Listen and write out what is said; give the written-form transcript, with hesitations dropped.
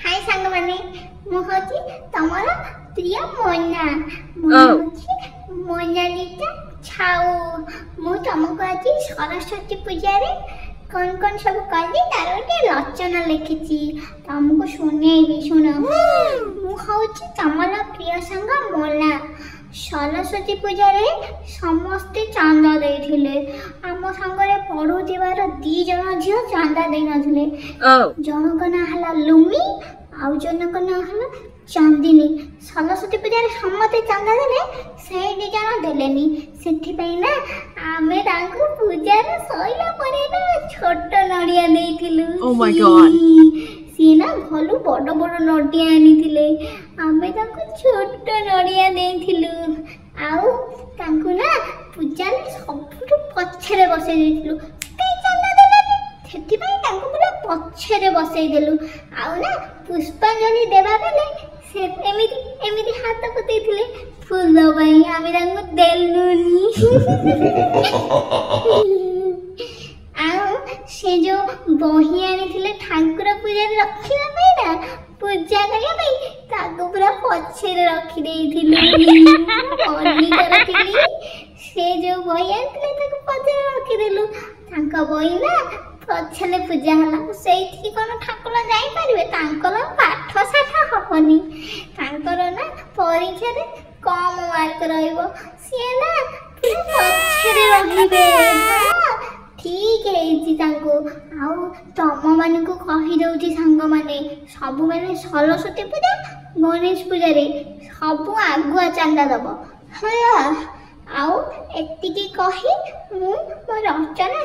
हाय सांग माने मु होची तमरा प्रिय मोना मोनालिसा छाऊ मु तुमको आज सरस्वती पूजा रे कौन कौन सब कली तार गोटे रचना लिखी तुमको शुणेबी शुण मु होची तमरा प्रिय सांग मोना सरस्वती पूजा रे समस्ते चांदा देथिले आम संगरे पढुथिबार 2 जण झियो चांदा देई नथिले जनक ना हला लुमी आउ जनक ना हला चांदिनी सरस्वती पूजा रे समते चांदा देले से 2 जण देलेनी सेठी पई ना आमे तांको पूजा रे सइला परे ना छोट नडिया देइथिलु ओ माय गॉड सीना भलु बड़ बड़ नडिया आनिथिले आमे तांको छोट नडिया देइथिलु आउ तांको ना पूजा रे सबुठ पछरे बसै देइथिलु कई चांदा देले सेठी पई तांको पूरा पछरे बसै देलु आउ ना पुष्पांजलि देबा बेले से एमिति एमिति हाथ पतेइथिले फूल भाई आमे तांको देलुनी आउ से जो बही आनिथिले ठाकुर पूजा रे रखिबा पई ना पूजा करिया पई ताको पूरा पछरे रखि देइथिलु ओनी करथिली से जो बही आनिथिले ताको पछरे रखि देलु तांका बही ना पछले पूजा हला सेठी कोन ठाकुर जाई परिबे तांकर पाठ साठ हबनी तांकर ना परीक्षा रे कम मार्क रहइबो से ना पछरे रहिबे ठीक है तांको आउ तम मान को कही दउची संग माने सब माने सरस्वती पूजा गणेश पूजा रे सब आगुआ चांदा दब हला आउ एतिकी कही मु मोर रचना